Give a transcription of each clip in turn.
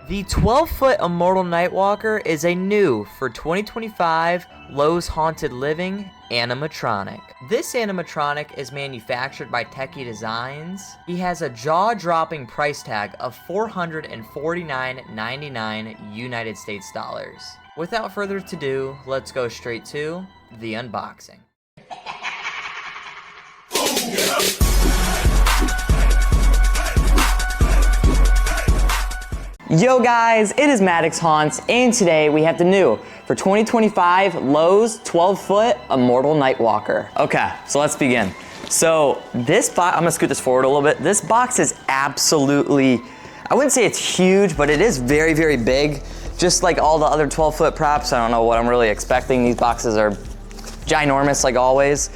The 12-foot Immortal Nightwalker is a new for 2025 Lowe's Haunted Living animatronic. This animatronic is manufactured by Techie Designs. He has a jaw-dropping price tag of $449.99 United States dollars. Without further ado, let's go straight to the unboxing. Yo guys, it is Maddox Haunts, and today we have the new for 2025 Lowe's 12-foot Immortal Nightwalker. Okay, so let's begin. So this box, I'm gonna scoot this forward a little bit. This box is absolutely, I wouldn't say it's huge, but it is very, very big. Just like all the other 12-foot props, I don't know what I'm really expecting. These boxes are ginormous like always.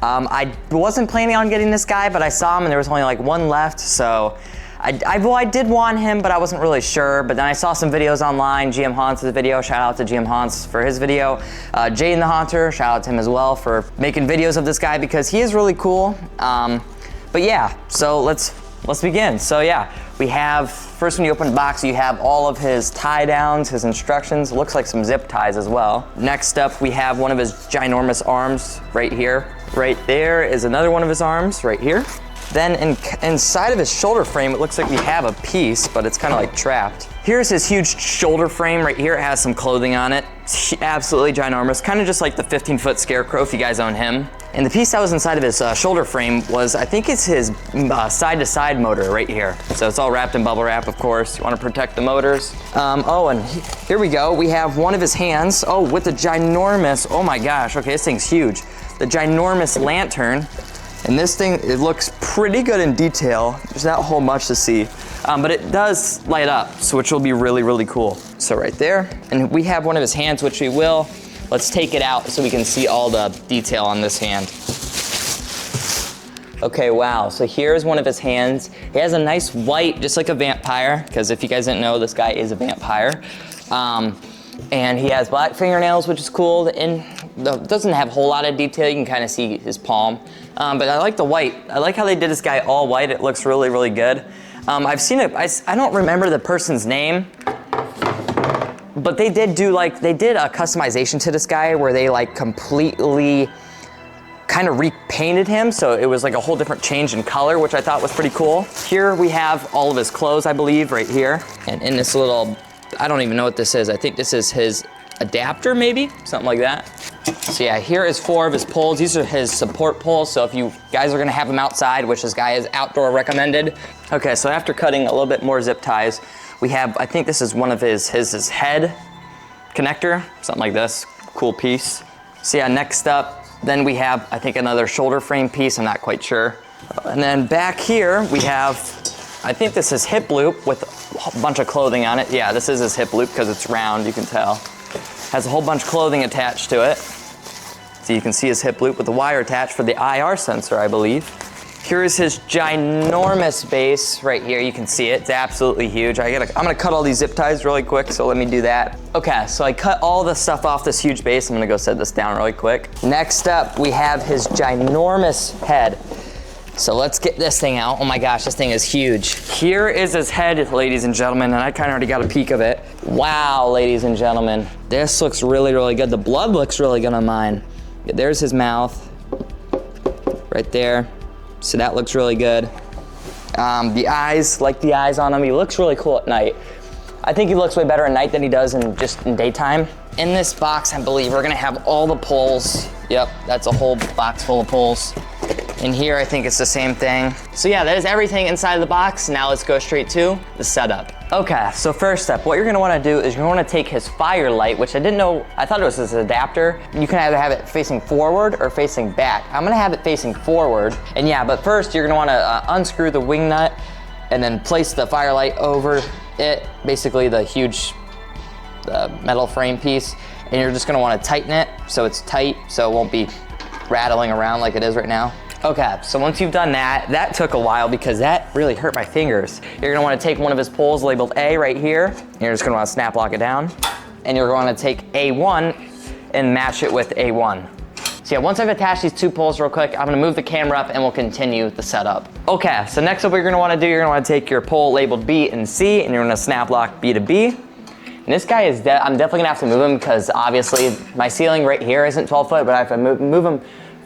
I wasn't planning on getting this guy, but I saw him and there was only like one left, so I did want him, but I wasn't really sure. But then I saw some videos online, GM Haunts' video, shout out to GM Haunts for his video. Jaden the Haunter, shout out to him as well for making videos of this guy because he is really cool. But yeah, so let's begin. So yeah, we have, first when you open the box, you have all of his tie downs, his instructions, looks like some zip ties as well. Next up, we have one of his ginormous arms right here. Right there is another one of his arms right here. Then inside of his shoulder frame, it looks like we have a piece, but it's kind of like trapped. Here's his huge shoulder frame right here. It has some clothing on it. It's absolutely ginormous, kind of just like the 15-foot Scarecrow if you guys own him. And the piece that was inside of his shoulder frame was, I think it's his side-to-side motor right here. So it's all wrapped in bubble wrap, of course. You want to protect the motors. Oh, and here we go. We have one of his hands. Oh, with the ginormous, oh my gosh, okay, this thing's huge. The ginormous lantern. And this thing, it looks pretty good in detail. There's not a whole much to see, but it does light up, so which will be really, really cool. So right there, and we have one of his hands, which we will. Let's take it out so we can see all the detail on this hand. Okay, wow, so here's one of his hands. He has a nice white, just like a vampire, because if you guys didn't know, this guy is a vampire. And he has black fingernails, which is cool, and doesn't have a whole lot of detail. You can kind of see his palm. But I like the white. I like how they did this guy all white. It looks really, really good. I've seen it, I don't remember the person's name, but they did a customization to this guy where they like completely kind of repainted him. So it was like a whole different change in color, which I thought was pretty cool. Here we have all of his clothes, I believe, right here. And in this little, I don't even know what this is. I think this is his adapter, maybe, something like that. So yeah, here is 4 of his poles. These are his support poles, so if you guys are gonna have him outside, which this guy is outdoor recommended. Okay, so after cutting a little bit more zip ties, we have, I think this is one of his head connector, something like this, cool piece. So yeah, next up, then we have, I think, another shoulder frame piece, I'm not quite sure. And then back here, we have, I think this is hip loop with a bunch of clothing on it. Yeah, this is his hip loop because it's round, you can tell. Has a whole bunch of clothing attached to it. So you can see his hip loop with the wire attached for the IR sensor, I believe. Here is his ginormous base right here. You can see it, it's absolutely huge. I'm gonna cut all these zip ties really quick, so let me do that. Okay, so I cut all the stuff off this huge base. I'm gonna go set this down really quick. Next up, we have his ginormous head. So let's get this thing out. Oh my gosh, this thing is huge. Here is his head, ladies and gentlemen, and I kind of already got a peek of it. Wow, ladies and gentlemen. This looks really, really good. The blood looks really good on mine. There's his mouth, right there. So that looks really good. The eyes, like the eyes on him, he looks really cool at night. I think he looks way better at night than he does in daytime. In this box, I believe, we're gonna have all the poles. Yep, that's a whole box full of poles. In here, I think it's the same thing. So yeah, that is everything inside of the box. Now let's go straight to the setup. Okay, so first step, what you're gonna wanna do is you're gonna take his firelight, which I didn't know, I thought it was his adapter. You can either have it facing forward or facing back. I'm gonna have it facing forward. And yeah, but first you're gonna wanna unscrew the wing nut and then place the firelight over it, basically the huge metal frame piece. And you're just gonna wanna tighten it so it's tight, so it won't be rattling around like it is right now. Okay, so once you've done that, that took a while because that really hurt my fingers. You're gonna wanna take one of his poles labeled A right here, and you're just gonna wanna snap lock it down. And you're gonna take A1 and match it with A1. So yeah, once I've attached these 2 poles real quick, I'm gonna move the camera up and we'll continue the setup. Okay, so next up what you're gonna wanna do, you're gonna wanna take your pole labeled B and C and you're gonna snap lock B to B. And this guy is, I'm definitely gonna have to move him because obviously my ceiling right here isn't 12 foot, but I have to move him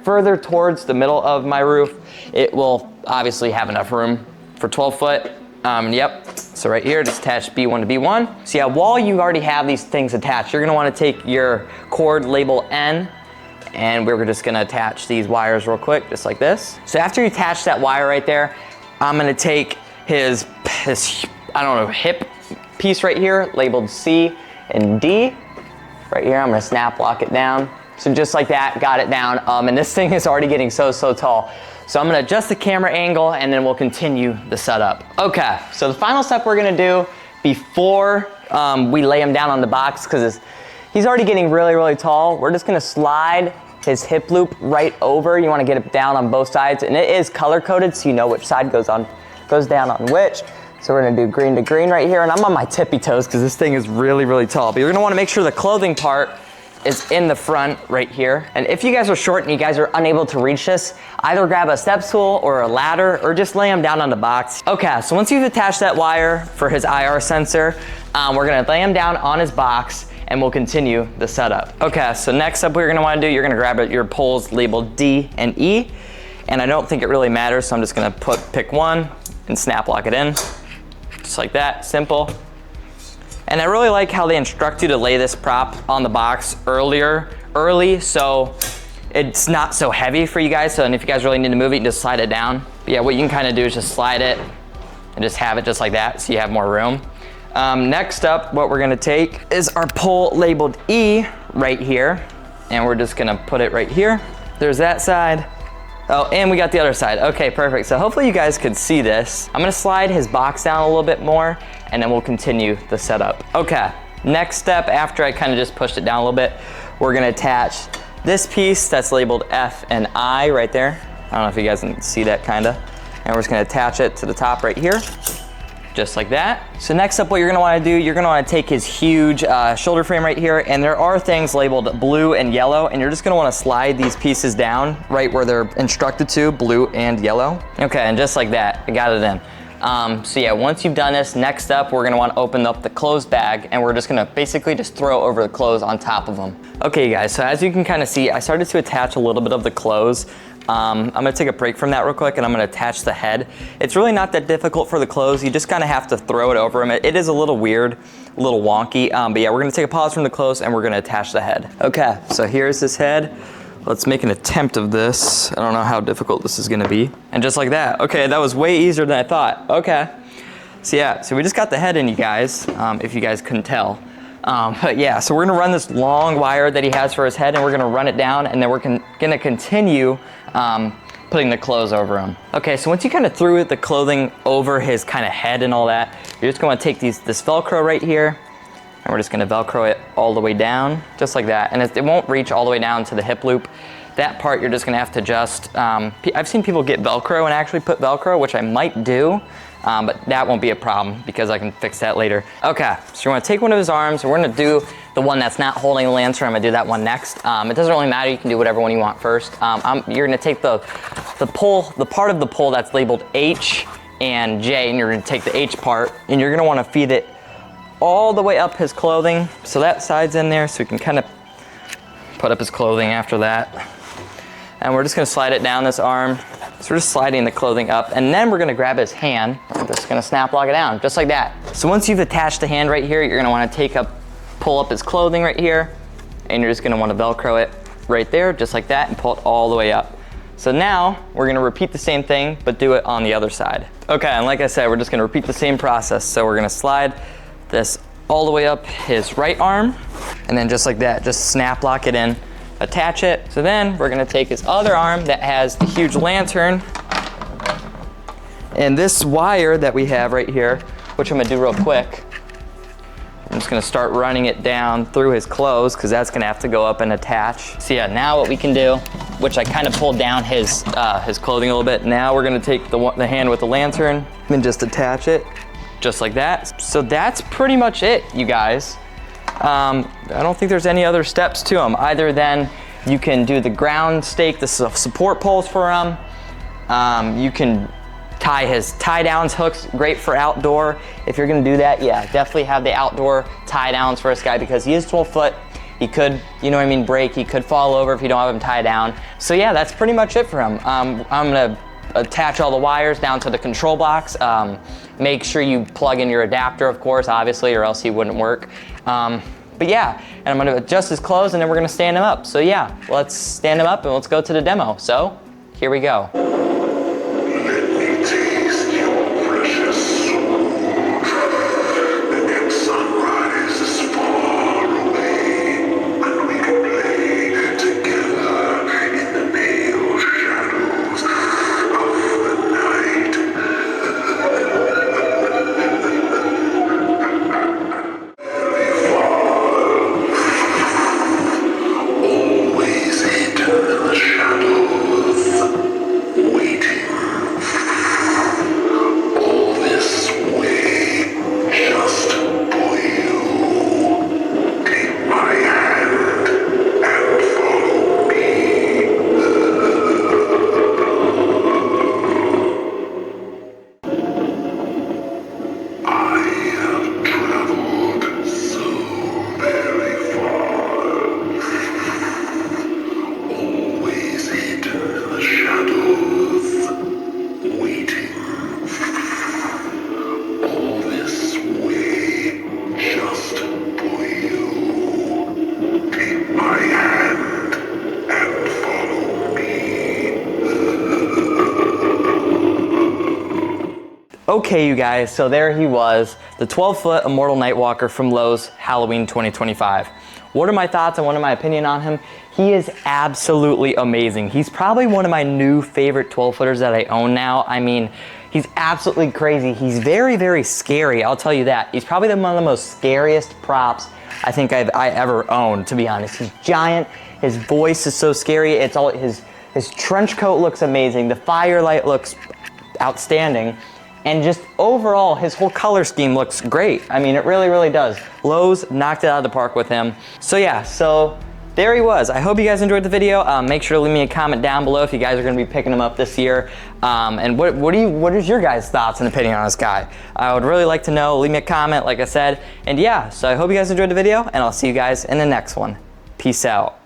further towards the middle of my roof. It will obviously have enough room for 12 foot. Yep, so right here, just attach B1 to B1. So yeah, while you already have these things attached, you're gonna wanna take your cord label N and we're just gonna attach these wires real quick, just like this. So after you attach that wire right there, I'm gonna take his I don't know, hip piece right here, labeled C and D. Right here, I'm gonna snap lock it down. So just like that, got it down. And this thing is already getting so tall. So I'm gonna adjust the camera angle and then we'll continue the setup. Okay, so the final step we're gonna do before we lay him down on the box, because he's already getting really tall, we're just gonna slide his hip loop right over. You wanna get it down on both sides, and it is color coded so you know which side goes down on which. So we're gonna do green to green right here, and I'm on my tippy toes because this thing is really tall. But you're gonna wanna make sure the clothing part is in the front right here. And if you guys are short and you guys are unable to reach this, either grab a step stool or a ladder or just lay him down on the box. Okay, so once you've attached that wire for his IR sensor, we're gonna lay him down on his box and we'll continue the setup. Okay, so next up what you're gonna wanna do, you're gonna grab your poles labeled D and E. And I don't think it really matters, so I'm just gonna pick one and snap lock it in. Just like that, simple. And I really like how they instruct you to lay this prop on the box early, so it's not so heavy for you guys. So, and if you guys really need to move it, you can just slide it down. But yeah, what you can kind of do is just slide it and just have it just like that so you have more room. Next up, what we're gonna take is our pole labeled E right here. And we're just gonna put it right here. There's that side. Oh, and we got the other side. Okay, perfect. So hopefully you guys could see this. I'm gonna slide his box down a little bit more and then we'll continue the setup. Okay, next step after I kind of just pushed it down a little bit, we're gonna attach this piece that's labeled F and I right there. I don't know if you guys can see that kinda. And we're just gonna attach it to the top right here, just like that. So next up what you're gonna wanna do, you're gonna wanna take his huge shoulder frame right here, and there are things labeled blue and yellow, and you're just gonna wanna slide these pieces down right where they're instructed to, blue and yellow. Okay, and just like that, I got it in. So yeah, once you've done this, next up, we're gonna wanna open up the clothes bag, and we're just gonna basically just throw over the clothes on top of them. Okay guys, so as you can kind of see, I started to attach a little bit of the clothes. I'm gonna take a break from that real quick and I'm gonna attach the head. It's really not that difficult for the clothes. You just kind of have to throw it over them. It is a little weird, a little wonky, but yeah, we're gonna take a pause from the clothes and we're gonna attach the head. Okay, so here's his head. Let's make an attempt of this. I don't know how difficult this is gonna be. And just like that. Okay, that was way easier than I thought. Okay. So yeah, so we just got the head in, you guys, if you guys couldn't tell. But yeah, so we're gonna run this long wire that he has for his head and we're gonna run it down and then we're gonna continue putting the clothes over him. Okay, so once you kind of threw the clothing over his kind of head and all that, you're just gonna take this Velcro right here and we're just gonna Velcro it all the way down, just like that. And it won't reach all the way down to the hip loop. That part you're just gonna have to just, I've seen people get Velcro and actually put Velcro, which I might do, but that won't be a problem because I can fix that later. Okay, so you're gonna take one of his arms and we're gonna do the one that's not holding the lantern. I'm gonna do that one next. It doesn't really matter, you can do whatever one you want first. You're gonna take the part of the pole that's labeled H and J, and you're gonna take the H part and you're gonna wanna feed it all the way up his clothing. So that side's in there, so we can kind of put up his clothing after that. And we're just gonna slide it down this arm. So we're just sliding the clothing up, and then we're gonna grab his hand. We're just gonna snap lock it down, just like that. So once you've attached the hand right here, you're gonna wanna pull up his clothing right here, and you're just gonna wanna Velcro it right there, just like that, and pull it all the way up. So now, we're gonna repeat the same thing, but do it on the other side. Okay, and like I said, we're just gonna repeat the same process. So we're gonna slide this all the way up his right arm, and then just like that, just snap lock it in, attach it. So then we're gonna take his other arm that has the huge lantern, and this wire that we have right here, which I'm gonna do real quick, I'm just gonna start running it down through his clothes because that's gonna have to go up and attach. So yeah, now what we can do, which I kind of pulled down his clothing a little bit, now we're gonna take the hand with the lantern and just attach it, just like that. So that's pretty much it, you guys. I don't think there's any other steps to them other than You can do the ground stake, the support poles for him. You can tie his tie downs hooks, great for outdoor. If you're gonna do that, yeah, definitely have the outdoor tie downs for this guy because he is 12 foot. He could, you know what I mean, break. He could fall over if you don't have him tied down. So yeah, that's pretty much it for him. I'm gonna attach all the wires down to the control box. Make sure you plug in your adapter, of course, obviously, or else he wouldn't work. But yeah, and I'm gonna adjust his clothes and then we're gonna stand him up. So yeah, let's stand him up and let's go to the demo. So here we go. Let me taste your precious soul. The next sunrise is far away, and we can play together in the pale shadows of the night. Always hidden in the shadows, waiting. All this way, just for you. Take my hand and follow me. I have traveled so very far. Always hidden in the shadows, waiting. All this way, just for you. Take my hand and follow me. Okay, you guys, so there he was, the 12-foot Immortal Nightwalker from Lowe's Halloween 2025. What are my thoughts and what are my opinion on him? He is absolutely amazing. He's probably one of my new favorite 12-footers that I own now. I mean, he's absolutely crazy. He's very, very scary, I'll tell you that. He's probably one of the most scariest props I think I ever owned, to be honest. He's giant, his voice is so scary. It's all, his trench coat looks amazing. The firelight looks outstanding. And just overall, his whole color scheme looks great. I mean, it really, really does. Lowe's knocked it out of the park with him. So yeah, so there he was. I hope you guys enjoyed the video. Make sure to leave me a comment down below if you guys are gonna be picking him up this year. And what is your guys' thoughts and opinion on this guy? I would really like to know. Leave me a comment, like I said. And yeah, so I hope you guys enjoyed the video and I'll see you guys in the next one. Peace out.